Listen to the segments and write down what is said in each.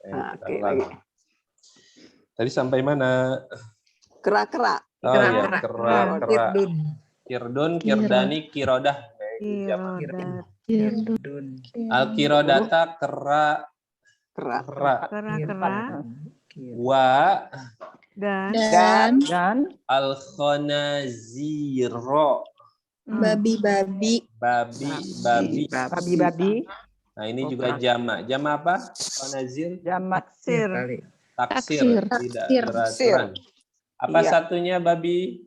Oke, lagi. Tadi sampai mana? Kera-kera. Oh ya, kera. Kirdun. Kirdun, kirdani, kirodah. Kirdun. Al-kirodata, kera. Wa Dan al-khonaziro. babi-babi. Babi. Nah, ini juga jamak. Jamak apa? Khonazir? Taksir. Taksir. Tidak beraturan. Apa satunya babi?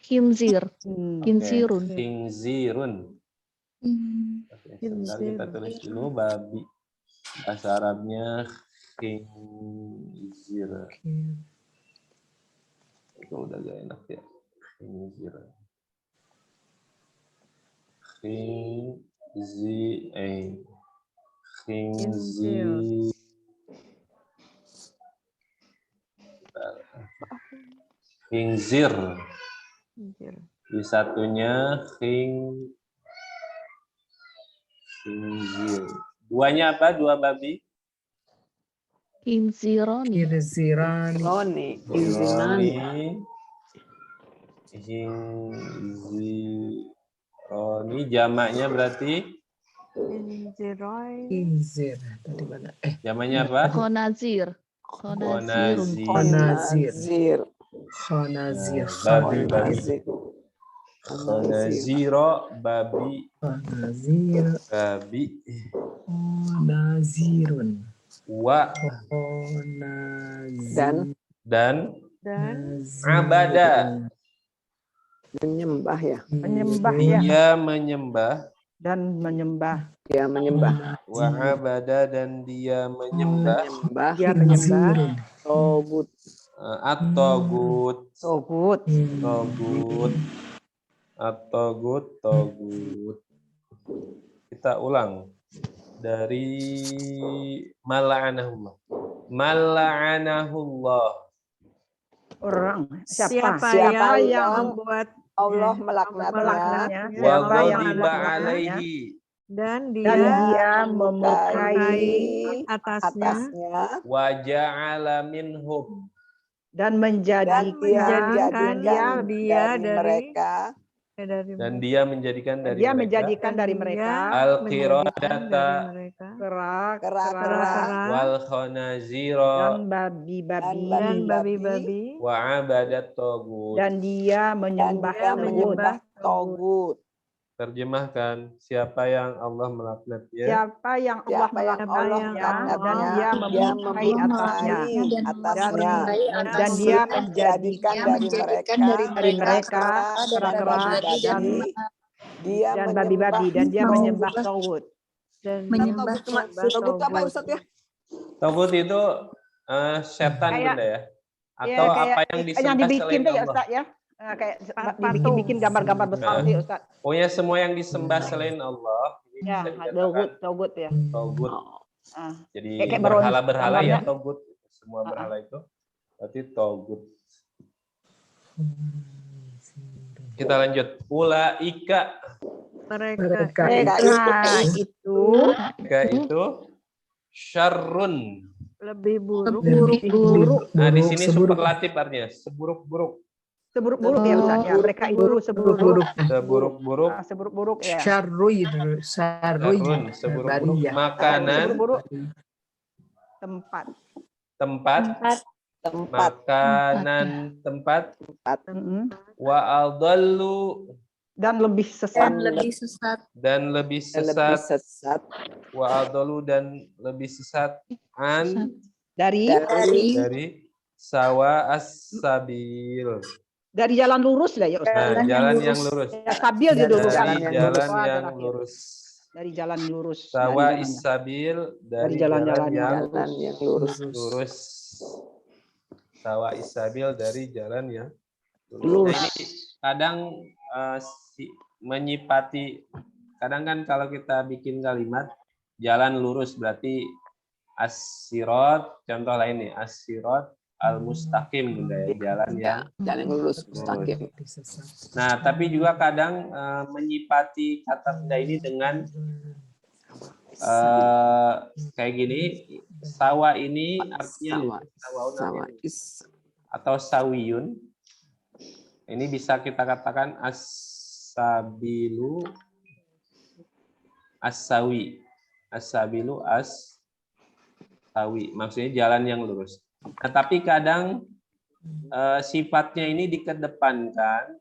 Khinzir. Oke, Khinzirun. Khinzirun. Oke, sebentar kita tulis dulu babi. Bahasa Arabnya khinzir. Itu udah gak enak ya. Khinzir. Khinzir. Di satunya khinzir. Duanya apa? Dua babi? Khinzironi. Kirzirani. Khinzironi. Jamaknya berarti? Khinzir. Tadi mana? Jamaknya apa? Khonazir. Khonazir. Babi. Khonaziro, babi. Khonazirun. Wa. Dan abada. Menyembah ya. Dia menyembah. Dan menyembah. Dia menyembah. Wa abada dan dia menyembah. Dia menyembah. Togut. At-togut. Togut. Kita ulang dari mala'anahullah. Orang Siapa yang membuat Allah melaknatnya Wa ghadiba alaihi. Dan dia memurkai atasnya Wa ja'ala minhum. dan menjadikan dia dari mereka Dan dia menjadikan dari mereka al-qiradata wal khanazira dan babi-babi wa abadat tagut. dan dia menyembah togut. Terjemahkan, siapa yang Allah melaknatnya? Siapa yang Allah melaknatnya dan dia memurkai atasnya dan dia menjadikan dari mereka kera-kera dan babi-babi dan dia menyembah Tauhid. Togut apa Ustaz ya? Togut itu setan benda ya? Atau apa yang disembah selain ya, Allah? Ustaz, ya? Kayak dibikin gambar-gambar besar sih Ustaz. Pokoknya semua yang disembah selain Allah. Ya, Tauhid ya. Togut. Jadi kayak berhala-berhala ya gambarnya. Togut. Semua berhala itu berarti Togut. Kita lanjut. Ulaika. Mereka itu syarrun. lebih buruk. Nah, di sini superlatif artinya seburuk-buruk. Seburuk-buruk ya Ustaz ya. Mereka itu seburuk-buruk. Seburuk-buruk ya. Syarruy. Seburuk-buruk makanan. Tempat. Tempat. Wa adallu. Dan lebih sesat. Wa adallu dan lebih sesat. Dari sawa as-sabil. Dari jalan lurus lah ya Ustaz. Nah, jalan yang lurus. Ya, sabil di dulu jalan yang lurus. Dari jalan lurus. Sawa is-sabil dari jalan yang lurus. Sawa is-sabil dari jalan yang lurus. Nah, ini kadang menyipati, kadang kan kalau kita bikin kalimat jalan lurus berarti as-sirat, contoh lain nih, as-sirat al-mustaqim, jalan yang lurus mustaqim. Nah, tapi juga kadang menyipati kata benda ini dengan kayak gini, Sawa ini artinya Sawa. sawaun Sawa. artinya atau sawiyun. Ini bisa kita katakan as-sabilu as-sawi. As-sabilu as-sawi. Maksudnya jalan yang lurus. Nah, tapi kadang sifatnya ini dikedepankan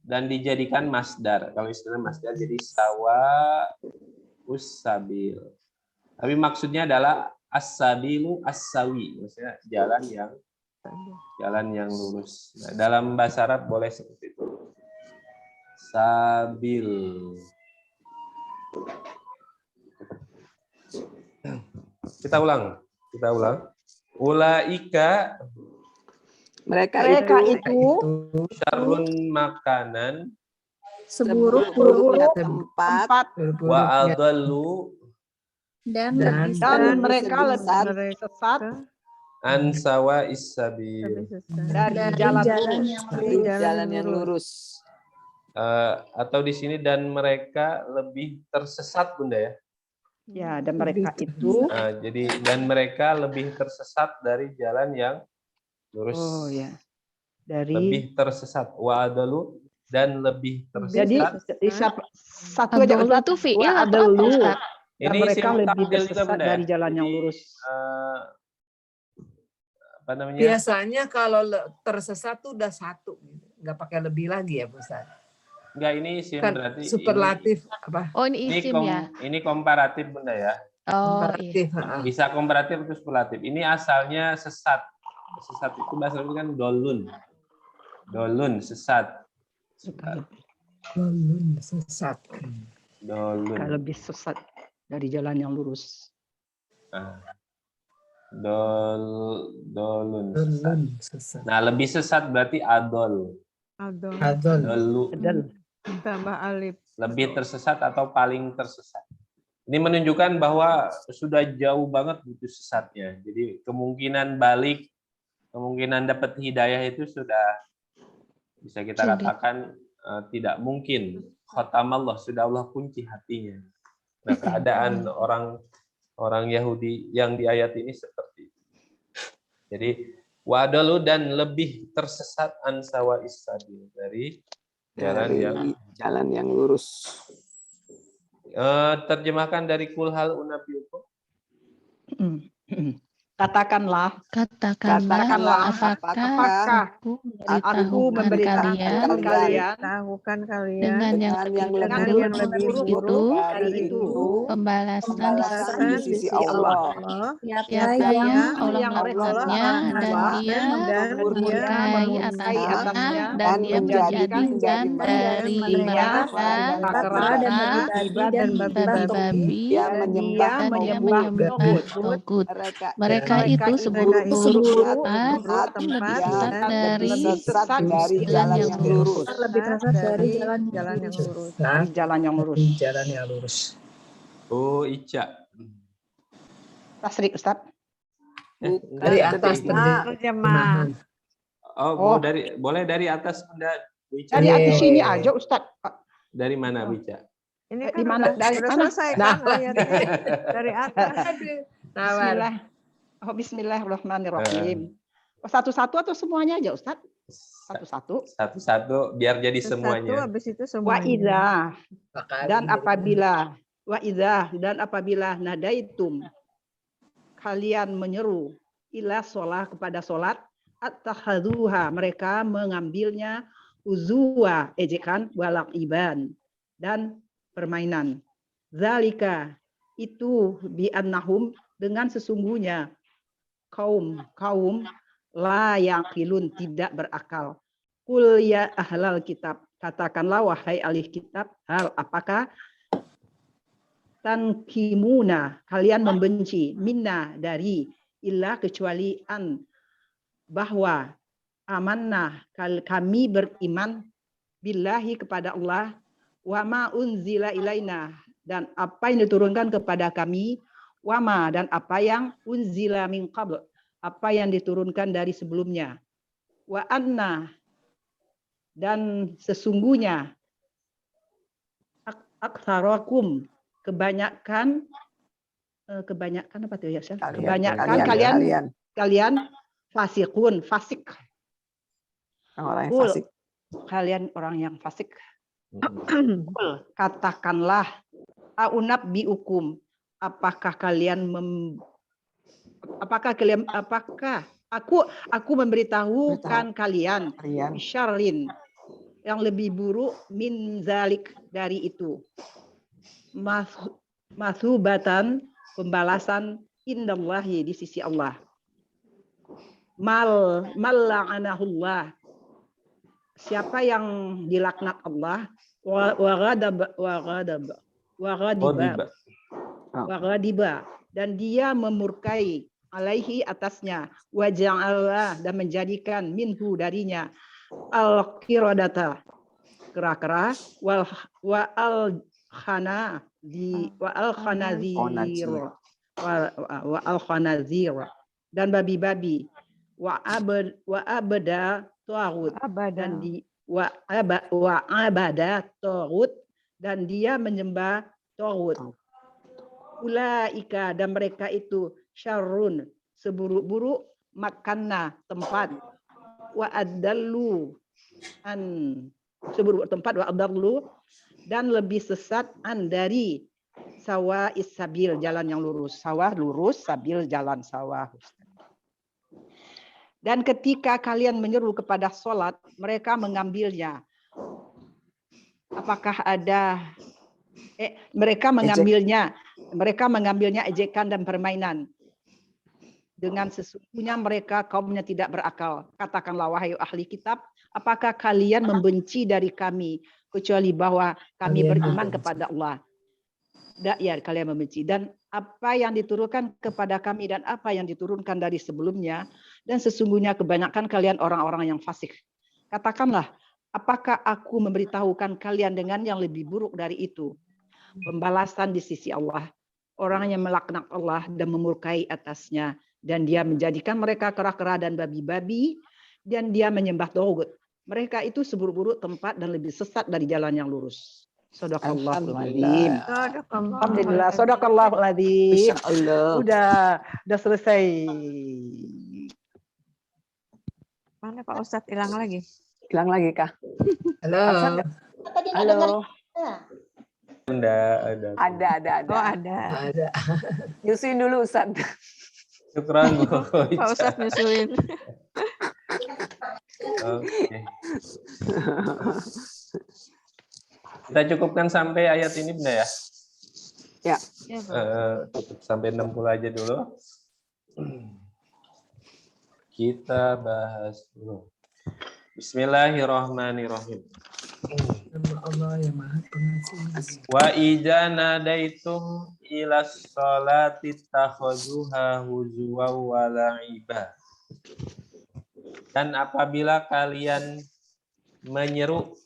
dan dijadikan masdar. Kalau istilah masdar jadi sawa us-sabil. Tapi maksudnya adalah as-sabilu as-sawi. Maksudnya jalan yang lurus. Nah, dalam bahasa Arab boleh seperti itu. Sabil. Kita ulang. Ulaika Mereka itu syarrun makanan Seburuk-buruk tempat wa adallu dan Dan- lebih dan sesat mereka lebih sesat an sawa'is sabil. dari dari jalan jalan lurus. yang dari lurus. jalan yang lurus. Atau di sini dan mereka lebih tersesat, Bunda ya. Ya, dan mereka itu Jadi dan mereka lebih tersesat dari jalan yang lurus. oh ya. Dari Lebih tersesat. Wa adalu dan lebih jadi tersesat. satu aja Adolu Ustaz. itu fi'il Wa atau apa, adalu. Ustaz? Dan Ini mereka isim lebih tafdil juga, tersesat Bunda ya. dari jalan yang Jadi, lurus. Apa namanya? Biasanya kalau tersesat tuh udah satu, nggak pakai lebih lagi ya, Bu Ustaz. Enggak, ini isim Kan berarti superlatif apa? Oh, ini isim ya. ini komparatif, Bunda ya. Oh, iya. Komparatif. Bisa komparatif atau superlatif. Ini asalnya sesat. Sesat itu bahasa Arabnya kan dolun. Dolun, sesat. Belum sesat. Dolun. Mereka lebih sesat dari jalan yang lurus. Nah, dolun, sesat. Belum sesat. Nah, lebih sesat berarti adol. Adol. Adol. Dolu. Adal. Tambah alif. Lebih tersesat atau paling tersesat. Ini menunjukkan bahwa sudah jauh banget itu sesatnya. Jadi kemungkinan balik, kemungkinan dapat hidayah itu sudah bisa kita Sulit. katakan tidak mungkin. Khatamallah, sudah Allah kunci hatinya. Nah, keadaan orang Yahudi yang di ayat ini seperti itu. Jadi wadalu dan lebih tersesat an sawa'is sabil dari jalan yang lurus. Terjemahkan dari kulhal unabiukum. Katakanlah, Katakanlah, apakah aku aku memberitahukan kalian memberitahukan kalian dengan yang lebih buruk itu dari itu pembalasan di sisi Allah. siapa yang Allah laknatnya dan dia murkai atasnya dan dia menjadikan dari mereka dan babi Yang menyembah dan dia menyembah menyembah togut. Mereka itu seburuk-buruk tempat yang lebih sesat dari jalan yang lurus. lebih tersesat dari jalan yang lurus. dari jalan yang lurus. Jalan yang lurus. Oh, Ica. Tasrik Ustaz. Dari atas terjemahan. Oh, boleh dari atas Bunda Bu Ica. Dari atas sini aja Ustaz. Dari mana Bu Ica? ini Di mana? Dari mana? selesai Nah. kan ayatnya dari atas. Nawar. Bismillahirrahmanirrahim. Satu-satu atau semuanya aja Ustaz? Satu-satu. Satu-satu biar jadi Satu semuanya. habis itu Wa semuanya. idza dan apabila nadaitum kalian menyeru ila sholat kepada sholat at-takhaduha mereka mengambilnya uzwa ejekan walak iban dan permainan. Zalika itu bi annahum dengan sesungguhnya kaum la yaqilun tidak berakal. Qul ya ahlal kitab, katakanlah wahai ahli kitab, hal apakah tankimuna kalian membenci minna dari illa kecuali an bahwa amanah kami beriman billahi kepada Allah wa ma unzila ilaina dan apa yang diturunkan kepada kami wama dan apa yang unzila min qabl apa yang diturunkan dari sebelumnya wa anna dan sesungguhnya aktsarakum kebanyakan kebanyakan apa tuh ya? Kalian, Kebanyakan kalian fasikun, fasik. orang yang Kul, fasik. kalian orang yang fasik. Kul, katakanlah, aunab biukum, apakah aku memberitahukan kalian syarrin yang lebih buruk min zalik dari itu. Masubatan, pembalasan indallahi di sisi Allah. La'anahullah, siapa yang dilaknat Allah, wa ghadiba, dan dia memurkai alaihi atasnya, wa ja'ala, dan menjadikan minhu darinya al-qiradata, kera-kera, wa al-khanazir, dan babi-babi, wa abada taghut, dan abada taghut, dan dia menyembah taghut. Ulaika, dan mereka itu syarrun, seburuk-buruk, makanna, tempat, wa adallu, seburuk tempat, wa adallu, dan lebih sesat dari sawa isabil, jalan yang lurus. Sawah lurus, sabil jalan sawah. Dan ketika kalian menyeru kepada sholat, mereka mengambilnya. Apakah ada mereka mengambilnya ejekan dan permainan. Dengan sesungguhnya mereka kaumnya tidak berakal. Katakanlah, wahai ahli kitab, apakah kalian membenci dari kami kecuali bahwa kami beriman kepada Allah? Ya, kalian membenci. Dan apa yang diturunkan kepada kami dan apa yang diturunkan dari sebelumnya, dan sesungguhnya kebanyakan kalian orang-orang yang fasik. Katakanlah, apakah aku memberitahukan kalian dengan yang lebih buruk dari itu? Pembalasan di sisi Allah, orang yang melaknat Allah dan memurkai atasnya, dan dia menjadikan mereka kera-kera dan babi-babi, dan dia menyembah taghut. Mereka itu seburuk-buruk tempat dan lebih sesat dari jalan yang lurus. Shadaqallahul adzim. Alhamdulillah, shadaqallahul adzim. Udah selesai. Mana Pak Ustadz? Hilang lagi kah? Halo. Halo. Ada. Oh, ada. Nyusuin dulu Ustadz. Syukran Bu. Pak Ustadz nyusuin. Oke. Kita cukupkan sampai ayat ini, Bunda ya? Ya. Cukup sampai 60 aja dulu. Kita bahas dulu. Bismillahirrahmanirrahim. Allah yang Maha Pengasih. Wa idza nadaitum ila sholati takhuzuha huzwa wa la'iba. Dan apabila kalian menyeru,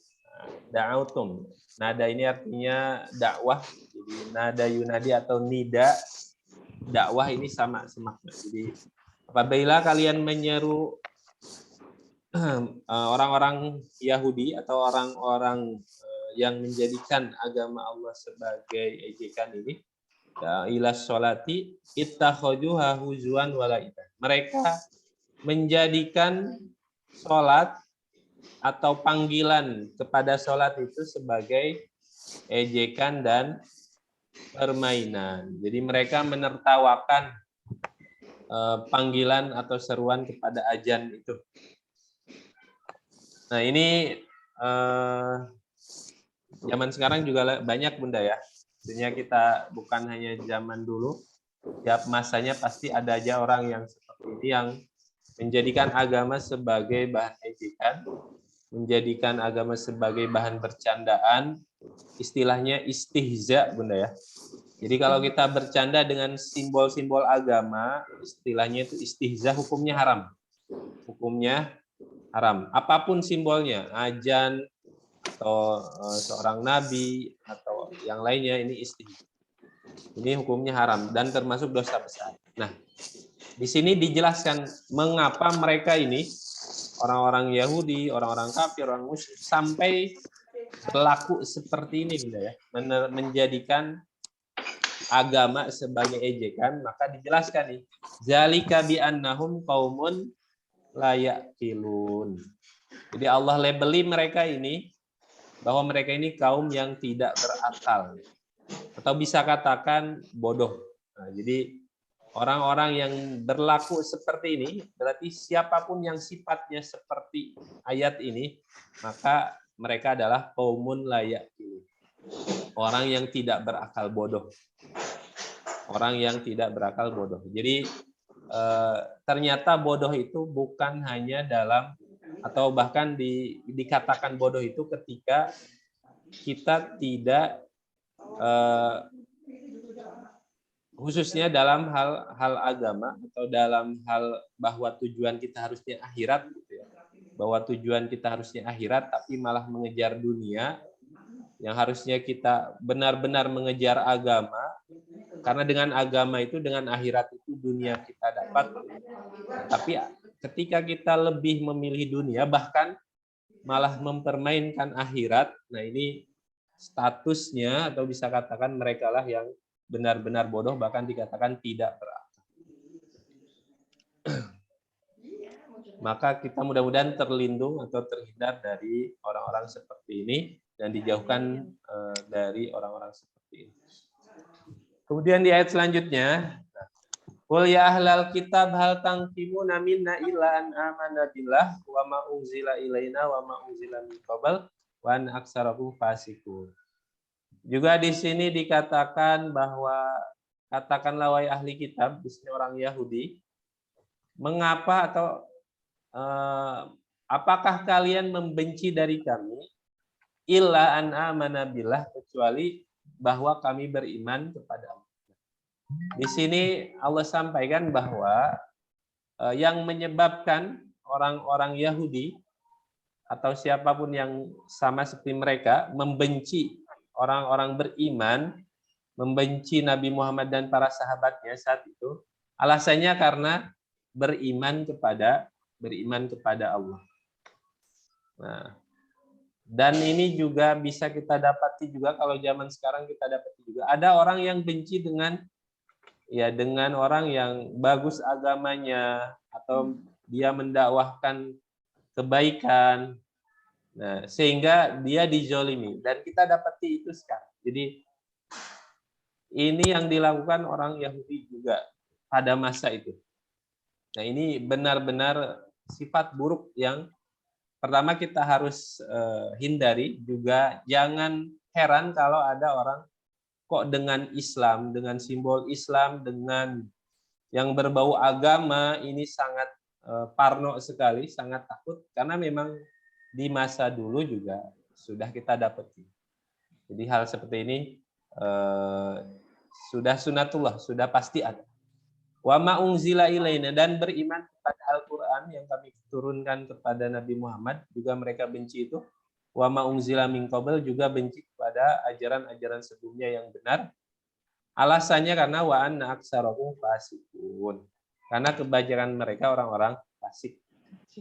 da'autum. Nada ini artinya dakwah. Jadi nada yunadi atau nida, dakwah ini sama semakna. Jadi apabila kalian menyeru orang-orang Yahudi atau orang-orang yang menjadikan agama Allah sebagai ejekan ini, ila sholati ittakhaduha huzwan wala'iban. Mereka menjadikan sholat atau panggilan kepada sholat itu sebagai ejekan dan permainan. Jadi mereka menertawakan panggilan atau seruan kepada azan itu. Nah ini zaman sekarang juga banyak Bunda ya. Sebenarnya kita bukan hanya zaman dulu, tiap masanya pasti ada aja orang yang seperti ini yang menjadikan agama sebagai bahan ejekan, menjadikan agama sebagai bahan bercandaan, istilahnya istihza Bunda ya. Jadi kalau kita bercanda dengan simbol-simbol agama, istilahnya itu istihza, hukumnya haram. Hukumnya haram. Apapun simbolnya, azan atau seorang nabi atau yang lainnya, ini istihza. Ini hukumnya haram dan termasuk dosa besar. Nah, di sini dijelaskan mengapa mereka ini orang-orang Yahudi, orang-orang kafir, orang musyrik sampai berlaku seperti ini, Bunda ya, menjadikan agama sebagai ejekan, maka dijelaskan nih, zalika bi annahum qaumun la yaqilun. Jadi Allah labeli mereka ini bahwa mereka ini kaum yang tidak berakal, atau bisa katakan bodoh. Nah, jadi orang-orang yang berlaku seperti ini, berarti siapapun yang sifatnya seperti ayat ini, maka mereka adalah qaumun la yaqilun. Orang yang tidak berakal, bodoh. Orang yang tidak berakal, bodoh. Jadi ternyata bodoh itu bukan hanya dalam, atau bahkan dikatakan bodoh itu ketika kita tidak khususnya dalam hal agama, atau dalam hal bahwa tujuan kita harusnya akhirat, gitu ya. Bahwa tujuan kita harusnya akhirat, tapi malah mengejar dunia, yang harusnya kita benar-benar mengejar agama, karena dengan agama itu, dengan akhirat itu dunia kita dapat. Tapi ketika kita lebih memilih dunia, bahkan malah mempermainkan akhirat, nah ini statusnya, atau bisa katakan mereka lah yang benar-benar bodoh, bahkan dikatakan tidak berakal. Maka kita mudah-mudahan terlindung atau terhindar dari orang-orang seperti ini, dan dijauhkan dari orang-orang seperti ini. Kemudian di ayat selanjutnya, qul ya ahlal kitab hal tangkimuna minna illa an amana billah wa ma unzila ilaina wa ma unzila min qabl wa an aktsarakum fasiqun. Juga di sini dikatakan bahwa, katakanlah wahai ahli kitab, di sini orang Yahudi, mengapa atau apakah kalian membenci dari kami illa an amana billah, kecuali bahwa kami beriman kepada Allah. Di sini Allah sampaikan bahwa yang menyebabkan orang-orang Yahudi atau siapapun yang sama seperti mereka membenci orang-orang beriman, membenci Nabi Muhammad dan para sahabatnya saat itu, alasannya karena beriman kepada Allah. Nah, dan ini juga bisa kita dapati juga, kalau zaman sekarang kita dapati juga ada orang yang benci dengan orang yang bagus agamanya, atau dia mendakwahkan kebaikan, nah, sehingga dia dizolimi, dan kita dapati itu sekarang. Jadi ini yang dilakukan orang Yahudi juga pada masa itu. Nah, ini benar-benar sifat buruk yang pertama kita harus hindari. Juga jangan heran kalau ada orang kok dengan Islam, dengan simbol Islam, dengan yang berbau agama ini sangat parno sekali, sangat takut, karena memang di masa dulu juga sudah kita dapati. Jadi hal seperti ini sudah sunatullah, sudah pasti ada. Wa ma unzila ilaina, dan beriman kepada Al-Qur'an yang kami turunkan kepada Nabi Muhammad, juga mereka benci itu. Wa ma unzila min qabl, juga benci kepada ajaran-ajaran sebelumnya yang benar. Alasannya karena wa anna aktsarakum fasiqun, karena kebanyakan mereka orang-orang fasik.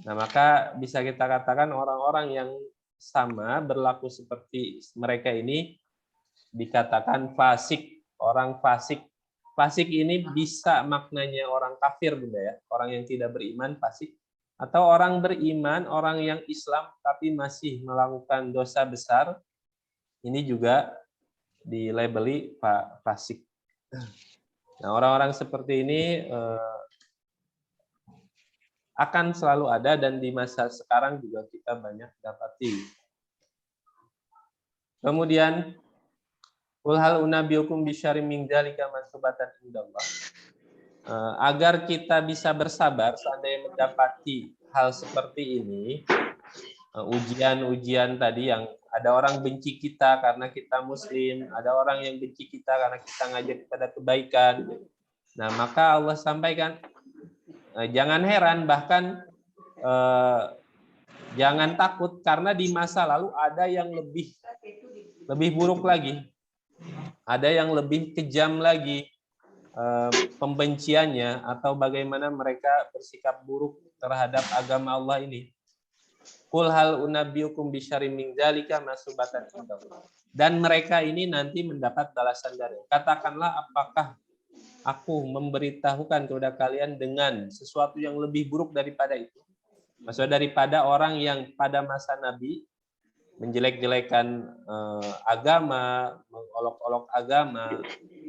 Nah, maka bisa kita katakan orang-orang yang sama berlaku seperti mereka ini dikatakan fasik, orang fasik. Fasik ini bisa maknanya orang kafir, Bunda ya, orang yang tidak beriman, fasik, atau orang beriman, orang yang Islam tapi masih melakukan dosa besar, ini juga dilabeli fasik. Nah, orang-orang seperti ini akan selalu ada, dan di masa sekarang juga kita banyak dapati. Kemudian qul hal unabbiukum bisyarrin min dzalika masubatan indallah. Agar kita bisa bersabar seandainya mendapati hal seperti ini, ujian-ujian tadi, yang ada orang benci kita karena kita muslim, ada orang yang benci kita karena kita ngajak kepada kebaikan. Nah, maka Allah sampaikan, jangan heran, bahkan jangan takut, karena di masa lalu ada yang lebih buruk lagi. Ada yang lebih kejam lagi pembenciannya, atau bagaimana mereka bersikap buruk terhadap agama Allah ini. Qul hal unabbiukum bisyarrin min dzalika masubatan indallah. dan mereka ini nanti mendapat balasan dari. Katakanlah, apakah aku memberitahukan kepada kalian dengan sesuatu yang lebih buruk daripada itu? Maksudnya daripada orang yang pada masa Nabi menjelek-jelekan agama, mengolok-olok agama.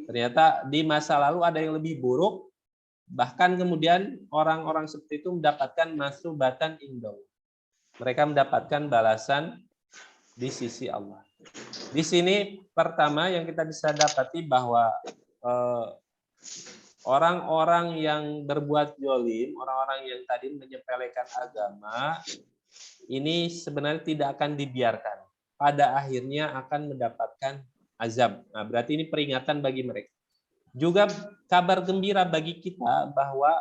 Ternyata di masa lalu ada yang lebih buruk, bahkan kemudian orang-orang seperti itu mendapatkan masubatan indah. Mereka mendapatkan balasan di sisi Allah. Di sini pertama yang kita bisa dapati bahwa orang-orang yang berbuat zalim, orang-orang yang tadi menyepelekan agama, ini sebenarnya tidak akan dibiarkan. Pada akhirnya akan mendapatkan azab. Nah, berarti ini peringatan bagi mereka. Juga kabar gembira bagi kita bahwa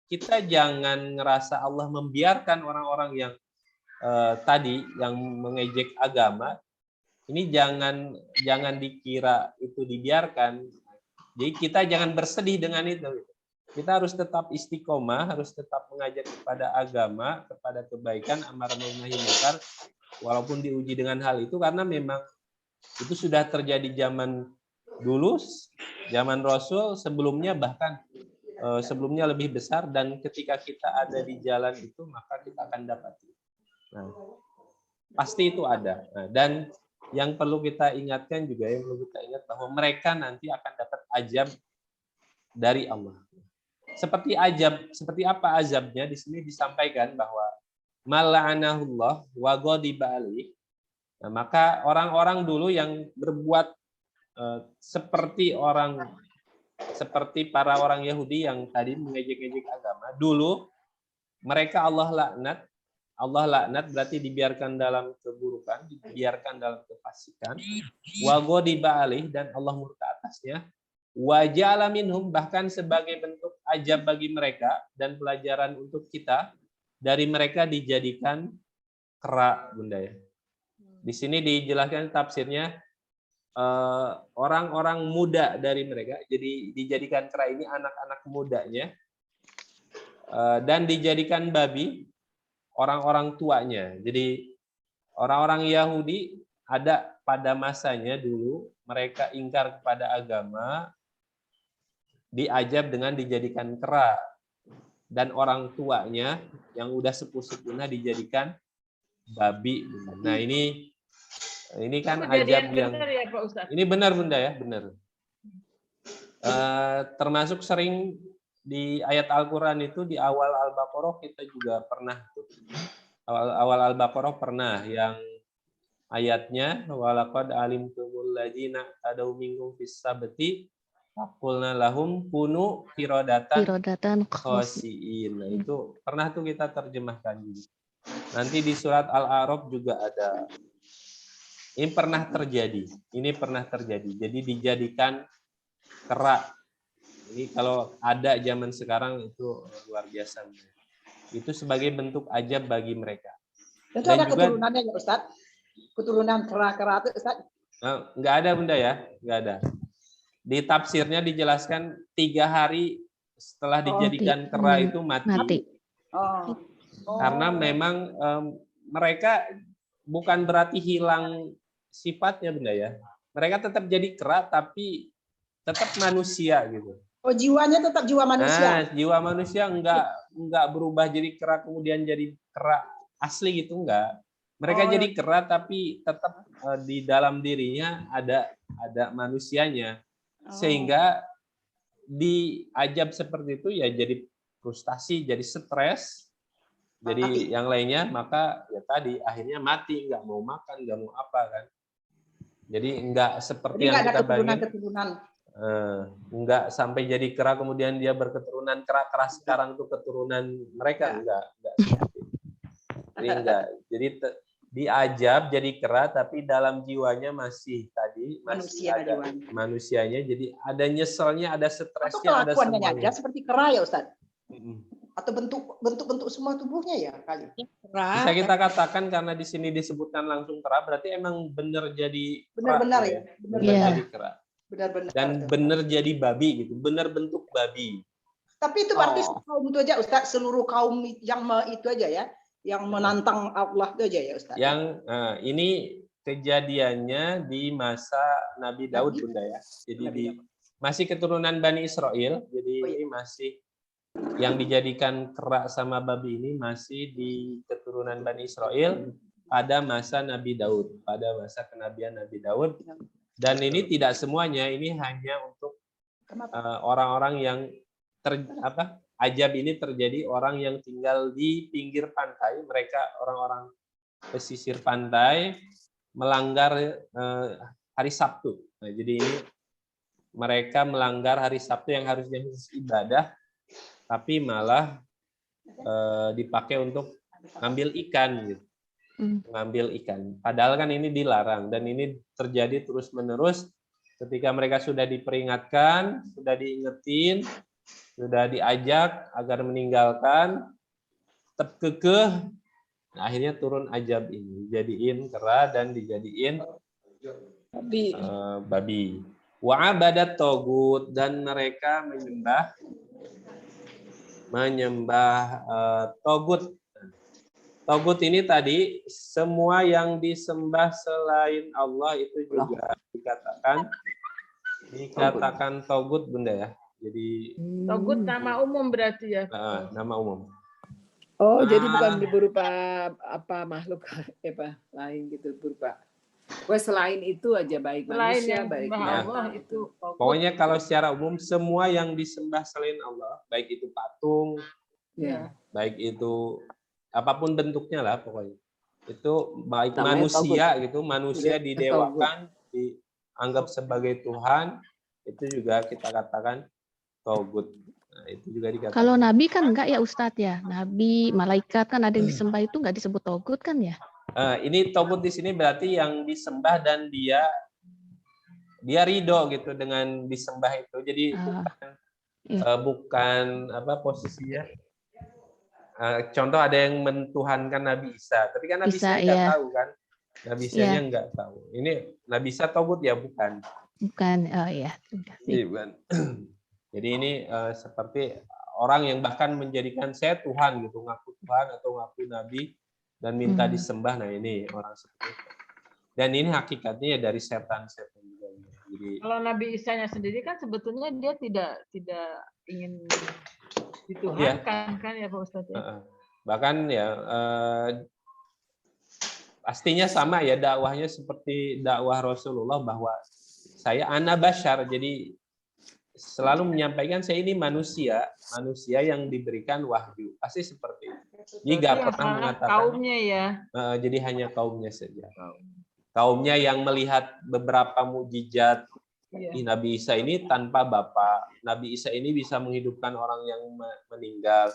kita jangan ngerasa Allah membiarkan orang-orang yang tadi yang mengejek agama. Ini jangan dikira itu dibiarkan. Jadi kita jangan bersedih dengan itu. Kita harus tetap istiqomah, harus tetap mengajak kepada agama, kepada kebaikan, amar ma'ruf nahi munkar, walaupun diuji dengan hal itu, karena memang itu sudah terjadi zaman dulu, zaman Rasul, sebelumnya bahkan sebelumnya lebih besar, dan ketika kita ada di jalan itu, maka kita akan dapati. Nah, pasti itu ada. Nah, dan yang perlu kita ingatkan juga, yang perlu kita ingat bahwa mereka nanti akan dapat azab dari Allah. Seperti apa azabnya? Di sini disampaikan bahwa mala'anahullah wa ghadiba alaih. Nah, maka orang-orang dulu yang berbuat seperti para orang Yahudi yang tadi mengejek-ejek agama, dulu mereka Allah laknat. Allah laknat berarti dibiarkan dalam keburukan, dibiarkan dalam kefasikan. Wa ghadiba alaih, dan Allah murka atasnya. Wa ja'ala minhum, bahkan sebagai bentuk ajab bagi mereka dan pelajaran untuk kita, dari mereka dijadikan kera, Bunda ya. Di sini dijelaskan tafsirnya orang-orang muda dari mereka, jadi dijadikan kera ini anak-anak mudanya, dan dijadikan babi orang-orang tuanya. Jadi orang-orang Yahudi ada pada masanya dulu, mereka ingkar kepada agama, diajab dengan dijadikan kera, dan orang tuanya yang udah sepuh-sepuhnya dijadikan babi. Nah, ini kan ajab yang benar ya, Pak Ustadz? ini benar Bunda ya, benar. Termasuk sering di ayat Al-Qur'an itu di awal Al-Baqarah kita juga pernah tuh. Awal Al-Baqarah pernah yang ayatnya walaqad alimtumul ladzina tadaw minkum fis sabti faqulna lahum kunu qiradatan khasiin. Nah, itu pernah tuh kita terjemahkan. Nanti di surat Al-A'raf juga ada. Ini pernah terjadi. Jadi dijadikan kera. Ini kalau ada zaman sekarang itu luar biasa. Itu sebagai bentuk ajab bagi mereka. Itu ada keturunannya ya Ustaz? Keturunan kera-kera itu Ustaz? Nggak ada Bunda ya, nggak ada. Di tafsirnya dijelaskan 3 hari setelah dijadikan kera itu mati. Karena memang mereka bukan berarti hilang sifatnya Bunda ya. Mereka tetap jadi kera tapi tetap manusia gitu. Oh, jiwanya tetap jiwa manusia. Nah, jiwa manusia enggak berubah jadi kera kemudian jadi kera asli gitu, enggak. Mereka jadi kera tapi tetap di dalam dirinya ada manusianya. Sehingga diajab seperti itu ya jadi frustasi, jadi stres. Jadi yang lainnya, maka ya tadi akhirnya mati, nggak mau makan, nggak mau apa kan. Jadi nggak seperti yang kita bayangin. Nggak sampai jadi kera kemudian dia berketurunan kera sekarang itu keturunan mereka, enggak. Jadi enggak. Jadi diajab jadi kera tapi dalam jiwanya masih tadi masih ada manusianya. Jadi ada nyeselnya, ada stresnya, ada semuanya. Ada seperti kera ya Ustaz? Atau bentuk semua tubuhnya ya kali. Bisa kita katakan karena di sini disebutkan langsung kera, berarti emang benar jadi benar-benar ya. Benar jadi kera. Benar-benar. Dan benar jadi babi gitu, benar bentuk babi. Tapi itu berarti kaum itu aja Ustaz, seluruh kaum yang itu aja ya, yang menantang Allah itu aja ya Ustaz. Yang ini kejadiannya di masa Nabi Daud, Bunda ya. Jadi masih keturunan Bani Israel. Jadi ini masih yang dijadikan kerak sama babi ini masih di keturunan Bani Israel pada masa Nabi Daud, pada masa kenabian Nabi Daud. Dan ini tidak semuanya, ini hanya untuk orang-orang yang ajab ini terjadi orang yang tinggal di pinggir pantai, mereka orang-orang pesisir pantai melanggar hari Sabtu. Nah, jadi ini mereka melanggar hari Sabtu yang harusnya ibadah, tapi malah dipakai untuk ngambil ikan gitu. Ngambil ikan. Padahal kan ini dilarang dan ini terjadi terus-menerus ketika mereka sudah diperingatkan, sudah diingetin, sudah diajak agar meninggalkan, tetap kekeh. Nah, akhirnya turun ajab ini, jadiin kera dan dijadiin babi. Wa'abadat togut, dan mereka menyembah togut. Togut ini tadi semua yang disembah selain Allah itu juga dikatakan togut, Bunda ya. Jadi Togut nama umum berarti ya. Nama umum. Oh, jadi bukan berupa apa makhluk lain gitu, berupa. Selain itu aja, baik manusia, baik Allah itu. Pokoknya kalau secara umum semua yang disembah selain Allah, baik itu patung, baik itu apapun bentuknya lah pokoknya. Itu baik manusia gitu, manusia didewakan, dianggap sebagai Tuhan, itu juga kita katakan togut. Nah, itu juga dikatakan. Kalau nabi kan enggak ya Ustadz ya. Nabi, malaikat kan ada yang disembah itu enggak disebut togut kan ya? Ini togut di sini berarti yang disembah dan dia ridho gitu dengan disembah itu. Jadi bukan apa posisinya. Contoh ada yang mentuhankan Nabi Isa, tapi kan Nabi Isa nggak tahu kan. Nabi Isa-nya nggak tahu. Ini Nabi Isa togut ya bukan? Bukan. Oh ya. Jadi ini seperti orang yang bahkan menjadikan saya Tuhan gitu, ngaku Tuhan atau ngaku Nabi dan minta disembah. Nah ini orang seperti itu. Dan ini hakikatnya dari setan-setan juga. Jadi kalau Nabi Isa-nya sendiri kan sebetulnya dia tidak ingin dituhankan kan ya Pak Ustadz ya. Bahkan ya pastinya sama ya dakwahnya seperti dakwah Rasulullah bahwa saya ana bashar, jadi selalu menyampaikan saya ini manusia yang diberikan wahyu, pasti seperti itu. Jika pernah mengatakan kaumnya ya. Jadi hanya kaumnya saja. Kaumnya yang melihat beberapa mukjizat Nabi Isa ini tanpa bapak. Nabi Isa ini bisa menghidupkan orang yang meninggal.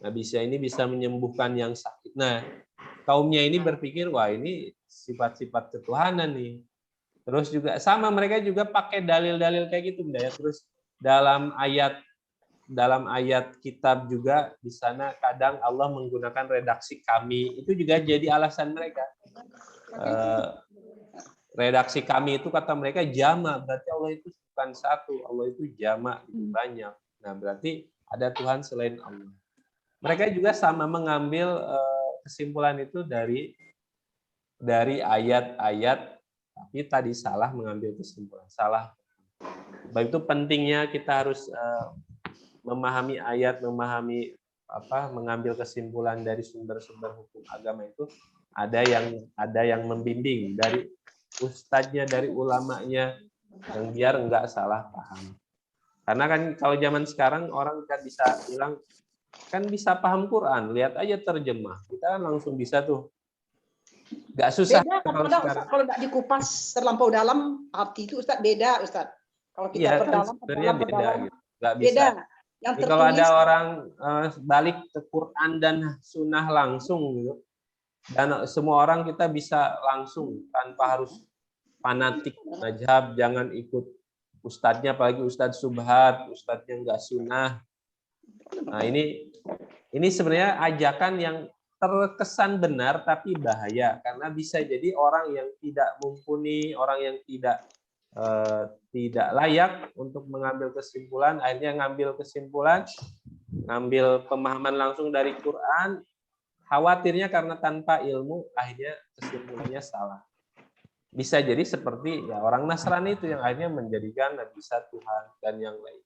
Nabi Isa ini bisa menyembuhkan yang sakit. Nah, kaumnya ini berpikir, wah ini sifat-sifat ketuhanan nih. Terus juga sama mereka juga pakai dalil-dalil kayak gitu, ya. Terus dalam ayat kitab juga di sana kadang Allah menggunakan redaksi kami, itu juga jadi alasan mereka. Redaksi kami itu kata mereka jama, berarti Allah itu bukan satu, Allah itu jama, banyak. Nah berarti ada Tuhan selain Allah. Mereka juga sama mengambil kesimpulan itu dari ayat-ayat, tapi tadi salah mengambil kesimpulan, salah. Sebab itu pentingnya kita harus memahami ayat, mengambil kesimpulan dari sumber-sumber hukum agama itu ada yang membimbing dari ustadznya, dari ulamanya, yang biar enggak salah paham. Karena kan kalau zaman sekarang orang kan bisa bilang kan bisa paham Quran, lihat aja terjemah, kita kan langsung bisa tuh. Enggak susah kalau enggak dikupas terlampau dalam arti itu Ustadz, beda Ustadz. Kalau kita perdalam beda gitu. Nggak bisa. Beda. Jadi kalau ada orang balik ke Quran dan Sunnah langsung gitu, dan semua orang kita bisa langsung tanpa harus fanatik mazhab, jangan ikut ustadznya, apalagi ustadz subhat, ustadznya nggak sunnah. Nah ini sebenarnya ajakan yang terkesan benar tapi bahaya, karena bisa jadi orang yang tidak mumpuni, orang yang tidak layak untuk mengambil kesimpulan, akhirnya ngambil pemahaman langsung dari Quran, khawatirnya karena tanpa ilmu akhirnya kesimpulannya salah. bisa jadi seperti ya orang Nasrani itu yang akhirnya menjadikan Nabi Isa Tuhan dan yang lain.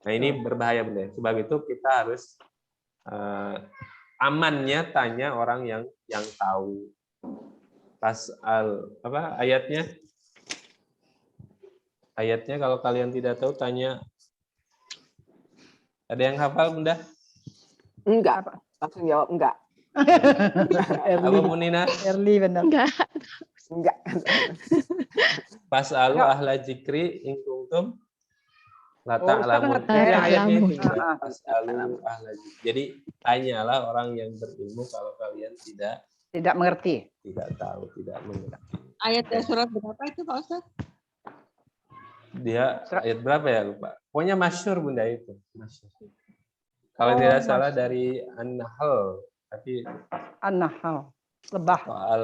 Nah ini berbahaya Bunda. Sebab itu kita harus amannya tanya orang yang tahu. Ayatnya kalau kalian tidak tahu tanya. Ada yang hafal Bunda? Enggak, langsung jawab enggak. Apa Bu Nina? Early benar. Enggak. Pas'alu ahla zikri in kuntum la ta'lamun. ngerti Ini ya. ayatnya itu. Ah, Pas'alu ahla zikri. Jadi tanyalah orang yang berilmu kalau kalian Tidak mengerti. tidak tahu, tidak mengerti. Ayatnya surat berapa itu Pak Ustaz? Dia ayat berapa ya lupa. Pokoknya masyhur Bunda itu. Masyhur. Kalau tidak salah dari An-Nahl, tapi An-Nahl, lebah. soal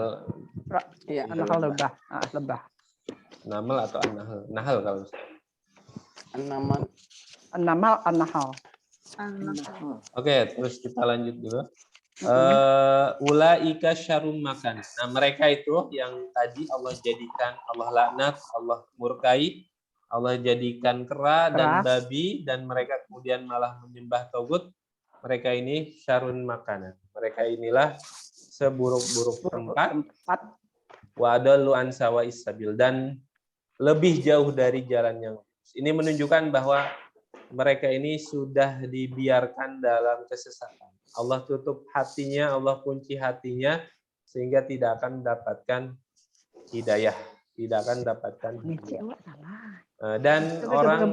Iya. An-Nahl lebah. Lebah. Namal atau An-Nahl. Nahl kalau misalnya. Nama An-Namal, An-Nahl. Oke, terus kita lanjut dulu. Ulaika syarum makan. Nah, mereka itu yang tadi Allah jadikan, Allah laknat, Allah murkai, Allah jadikan kera dan babi, dan mereka kemudian malah menyembah togut. Mereka ini syarun makanan. Mereka inilah seburuk-buruk tempat. Wa adallu an sawa'is sabil, dan lebih jauh dari jalan yang lurus. Ini menunjukkan bahwa mereka ini sudah dibiarkan dalam kesesatan. Allah tutup hatinya, Allah kunci hatinya, sehingga tidak akan mendapatkan hidayah, tidak akan mendapatkan hidayah. Dan orang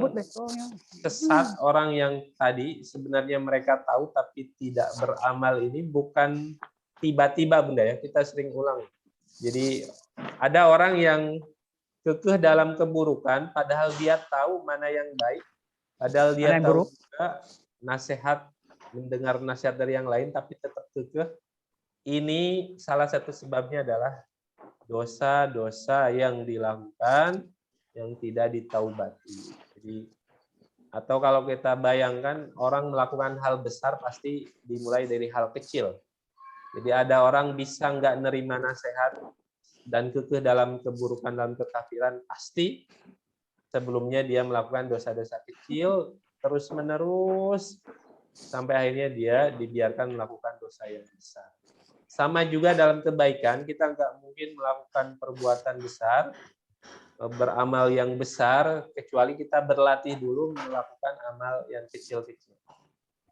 sesat, orang yang tadi sebenarnya mereka tahu tapi tidak beramal ini bukan tiba-tiba Bunda ya, kita sering ulang. Jadi ada orang yang kekeh dalam keburukan padahal dia tahu mana yang baik, padahal dia tahu juga nasihat, mendengar nasihat dari yang lain tapi tetap kekeh. Ini salah satu sebabnya adalah dosa-dosa yang dilakukan yang tidak ditaubati. Jadi, atau kalau kita bayangkan orang melakukan hal besar pasti dimulai dari hal kecil. Jadi ada orang bisa nggak nerima nasihat dan kekeh dalam keburukan, dalam kekafiran, pasti sebelumnya dia melakukan dosa-dosa kecil terus-menerus sampai akhirnya dia dibiarkan melakukan dosa yang besar. Sama juga dalam kebaikan, kita nggak mungkin melakukan perbuatan besar, beramal yang besar, kecuali kita berlatih dulu melakukan amal yang kecil-kecil.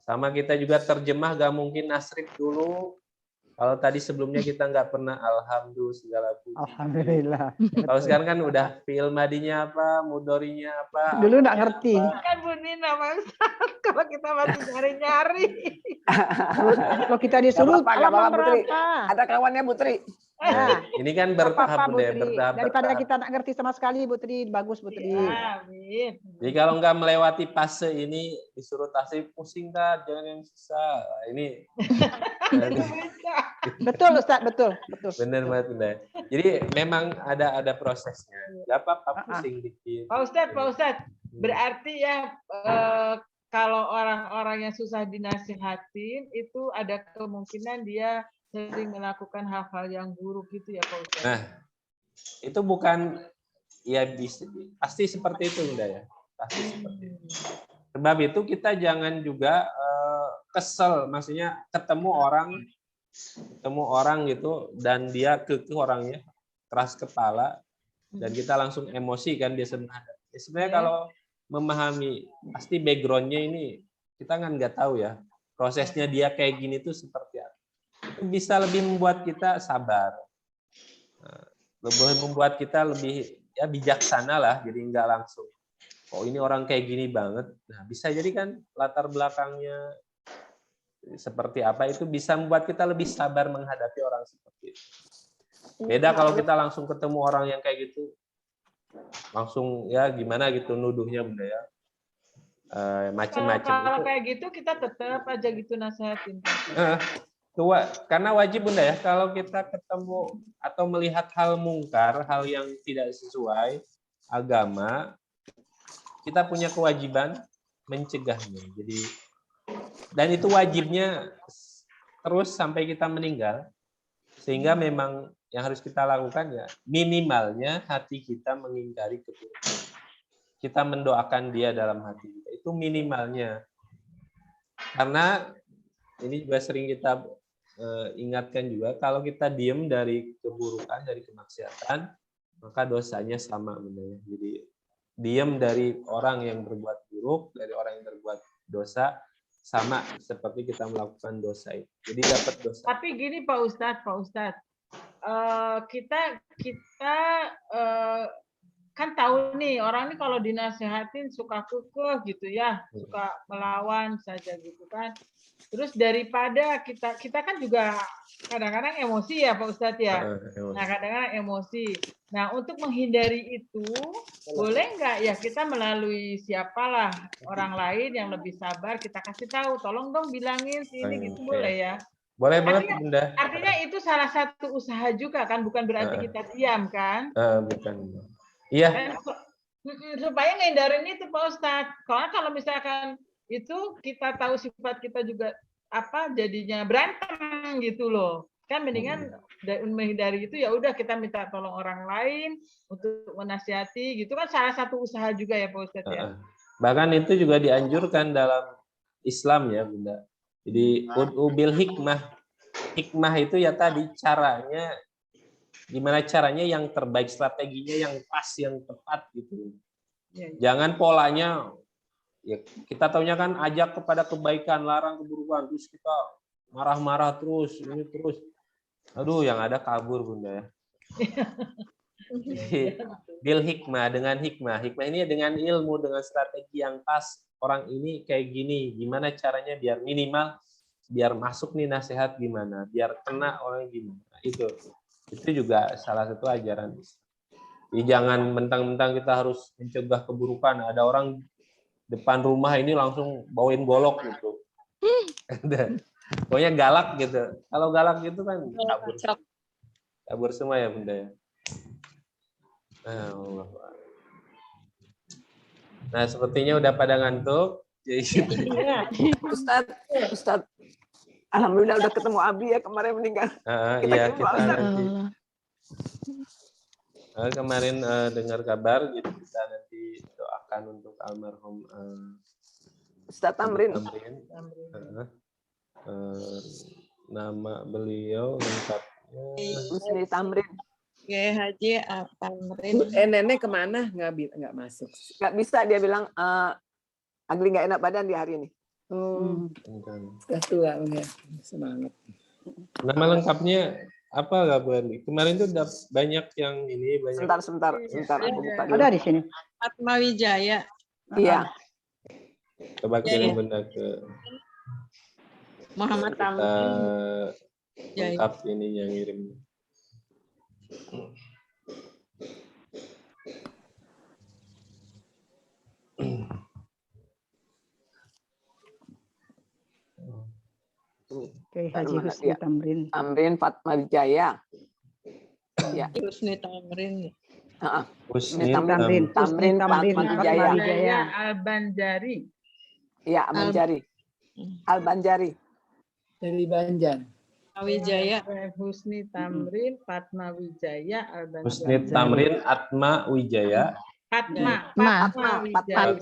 Sama kita juga terjemah nggak mungkin nasrif dulu. Kalau tadi sebelumnya kita nggak pernah alhamdulillah segala puji. Alhamdulillah. Kalau sekarang kan udah fi'il madinya apa, mudhari'nya apa. Dulu nggak ngerti. Kan Bu Nina Pak Ustaz, kalau kita masih nyari-nyari. Kalau kita disuruh Nggak apa-apa, Putri. berapa? Ada kawannya Putri. Nah, Ini kan apa-apa, bertahap Bunda, Putri. bertahap. Daripada bertahap. kita nggak ngerti sama sekali, Putri. Bagus, Putri. Amin. Jadi kalau nggak melewati fase ini disuruh tasbih pusing kan, jangan yang susah. Nah, ini Betul, Ustaz. Betul. benar banget Bunda. Jadi memang ada prosesnya. Nggak apa-apa pusing dikit. Pak Ustadz, berarti ya kalau orang-orang yang susah dinasihatin itu ada kemungkinan dia sering melakukan hal-hal yang buruk gitu ya Pak Ustadz. Nah, itu bukan ya pasti seperti itu Bunda ya. Pasti seperti itu. Sebab itu kita jangan juga kesel, maksudnya ketemu orang gitu dan dia kekeh orangnya, keras kepala dan kita langsung emosi kan dia menghadapi. Sebenarnya kalau memahami pasti background-nya ini kita kan nggak tahu ya prosesnya dia kayak gini tuh seperti apa. Itu bisa lebih membuat kita sabar, lebih membuat kita lebih ya bijaksana lah. Jadi nggak langsung oh ini orang kayak gini banget. Nah bisa jadi kan latar belakangnya seperti apa itu bisa membuat kita lebih sabar menghadapi orang seperti itu. Beda kalau kita langsung ketemu orang yang kayak gitu, langsung ya gimana gitu nuduhnya Bunda ya, macam-macam. Kalau kayak gitu kita tetap aja gitu nasihatin. Karena wajib Bunda ya, kalau kita ketemu atau melihat hal mungkar, hal yang tidak sesuai agama, kita punya kewajiban mencegahnya. Jadi dan itu wajibnya terus sampai kita meninggal. Sehingga memang yang harus kita lakukan ya minimalnya hati kita mengingkari keburukan. Kita mendoakan dia dalam hati kita. Itu minimalnya. Karena ini juga sering kita ingatkan juga, kalau kita diem dari keburukan, dari kemaksiatan, maka dosanya sama benar. Jadi diem dari orang yang berbuat buruk, dari orang yang berbuat dosa, sama seperti kita melakukan dosa itu. Jadi dapat dosa. Tapi gini Pak Ustadz, kita kan tahu nih orang ini kalau dinasehatin suka kekeh gitu ya, suka melawan saja gitu kan. Terus daripada kita kan juga kadang-kadang emosi ya Pak Ustadz ya. Nah kadang-kadang emosi. Nah untuk menghindari itu boleh nggak ya kita melalui siapalah orang lain yang lebih sabar kita kasih tahu, tolong dong bilangin sini gitu boleh ya? Boleh banget Bunda. Artinya itu salah satu usaha juga kan, bukan berarti kita diam kan? Bukan. Iya. Supaya ngindarin itu Pak Ustadz. Kalau misalkan itu kita tahu sifat kita juga apa jadinya berantem gitu loh. Kan mendingan menghindari itu ya udah kita minta tolong orang lain untuk menasihati gitu kan salah satu usaha juga ya Pak Ustadz ya. Bahkan itu juga dianjurkan dalam Islam ya Bunda. Jadi bil hikmah. Hikmah itu ya tadi caranya, gimana caranya yang terbaik, strateginya yang pas, yang tepat gitu. Jangan polanya, ya kita taunya kan ajak kepada kebaikan, larang keburukan, terus kita marah-marah terus, ini terus. Aduh, yang ada kabur Bunda ya. Bil hikmah, dengan hikmah. Hikmah ini dengan ilmu, dengan strategi yang pas. Orang ini kayak gini, gimana caranya biar minimal, biar masuk nih nasihat gimana, biar kena orang gimana. Itu juga salah satu ajaran. Jadi jangan mentang-mentang kita harus mencegah keburukan. Ada orang depan rumah ini langsung bawain golok gitu. Pokoknya galak gitu. Kalau galak gitu kan kabur semua ya Bunda ya. Nah sepertinya udah pada ngantuk. Ustadz, alhamdulillah udah ketemu Abi ya kemarin meninggal. Iya kita nanti. Kemarin dengar kabar gitu kita nanti doakan untuk almarhum Ustadz Tamrin. Nama beliau lengkapnya Husni Tamrin. Haji Tamrin. Nenek kemana? Nggak masuk. Nggak bisa dia bilang Agli nggak enak badan di hari ini. Sudah tua ya. Semangat. Nama lengkapnya apa nggak Bu Erli? Kemarin tuh udah banyak yang ini banyak. Sebentar aku buka dulu. Ada di sini. Fatma Wijaya. Iya. Coba kirim Bunda ke Muhammad Tamrin. Lengkap ini yang ngirim. Oke, Haji Husni Tamrin. Tamrin Fatma Wijaya. Ya. Husni Tamrin. Husni Tamrin. Tamrin Fatma Wijaya. Al-Banjari. Iya, Al-Banjari. Dari Banjar. Wijaya. Husni Tamrin Fatma Wijaya Al-Banjari. Husni Tamrin Atma Wijaya. Fatma Wijaya.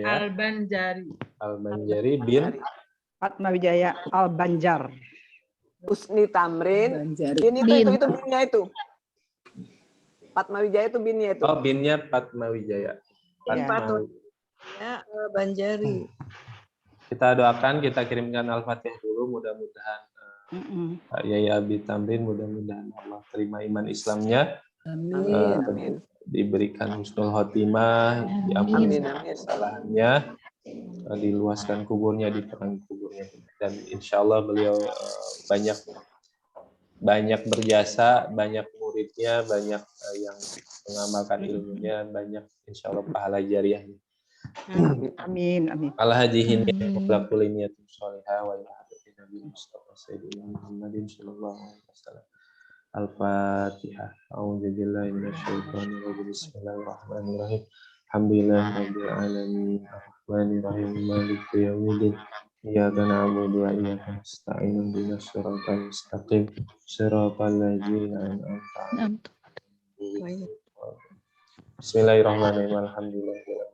Al-Banjari. Al-Banjari bin Fatma Wijaya Al-Banjar. Husni Tamrin. Banjar. Ini itu binnya itu. Fatma Wijaya itu binnya itu. Oh, binnya Fatma Wijaya. Fatma Ya, Banjari. Kita doakan, kita kirimkan Al-Fatihah dulu, mudah-mudahan Pak Yai Abi Tamrin, mudah-mudahan Allah terima iman Islamnya, Amin. diberikan husnul khotimah, diampuni kesalahannya, diluaskan kuburnya, diterang kuburnya, dan insya Allah beliau banyak berjasa, banyak muridnya, banyak yang mengamalkan ilmunya, banyak insya Allah pahala jariahnya. Amin. Al-Hajihin wa kuliniyatum sholihah wa ilahati Nabi Mustafa Sayyidina Muhammadin sallallahu alaihi wasallam. Al-Fatihah. A'udzubillahi minasyaitonir rajim. Bismillahirrahmanirrahim. Alhamdulillahirabbil alamin. Arrahmanirrahim. Maliki yaumiddin. Iyyaka na'budu wa iyyaka nasta'in ihdinas siratal mustaqim siratal ladzina an'amta 'alaihim. Bismillahirrahmanirrahim. Alhamdulillah.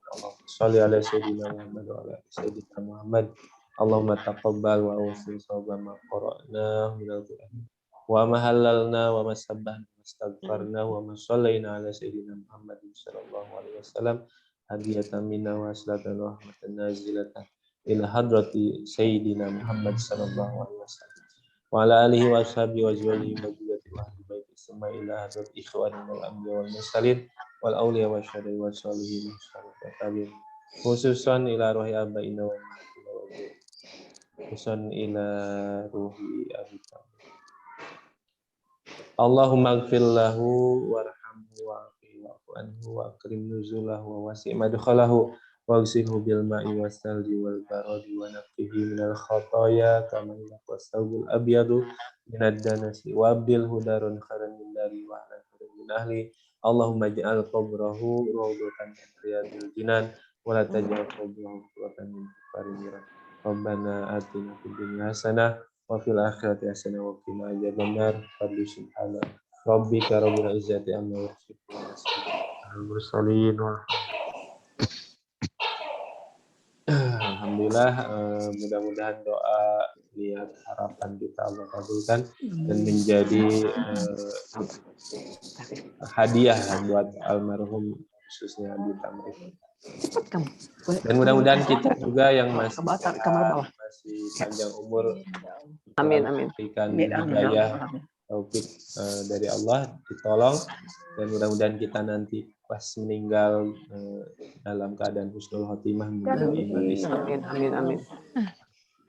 Shalli ala sayyidina Muhammad wa ala ali sayyidina Muhammad. Allahumma taqabbal wa awsil sawaba ma qara'na minal Qur'an. Wa ma halalna wa ma sabbahna wa astaghfarna wa ma shallaina ala sayyidina Muhammad sallallahu alaihi wasallam hadiyatan minna wa salatan wa rahmatan nazilatan ila hadrati sayyidina Muhammad sallallahu alaihi wasallam wa ala alihi wa ashabihi wa azwajihi wa dzurriyyatihi wa ahli baiti summa ila hadrat ikhwanina wal anbiya wal mursalin wal auliya wa syuhada wa sholihin wa tabi'in khususan ila ruhi abaina wa ummatina wa khususan ila ruhi abika Allahumma ighfir lahu warhamhu wa'fu anhu wa akrim nuzulahu wa wasi' madkhalahu waghsilhu bil ma'i wassalji wal baradi wa naqqihi minal khataaya kama yunqqa as-sawbul abyadu minad danasi wa abdilhu daran khairan min dari wa ahlan min ahli Allahumma ij'al qabrahu rawdatan min riyadil jinan wa la taj'al qabrahu rawdatan min farin. Rabbana atina fid dunya hasanah wa fil akhirati hasanah wa qina adzabannar. Fadli subhana rabbika rabbil izzati amma yasifun wa salamun alal mursalin. Alhamdulillah, mudah-mudahan doa niat harapan kita Allah kabulkan dan menjadi hadiah buat almarhum khususnya Abi Tamrin. Dan mudah-mudahan kita juga yang masih panjang umur, Amin. berikan hidayah taufik dari Allah, ditolong, dan mudah-mudahan kita nanti pas meninggal dalam keadaan husnul khotimah. Amin.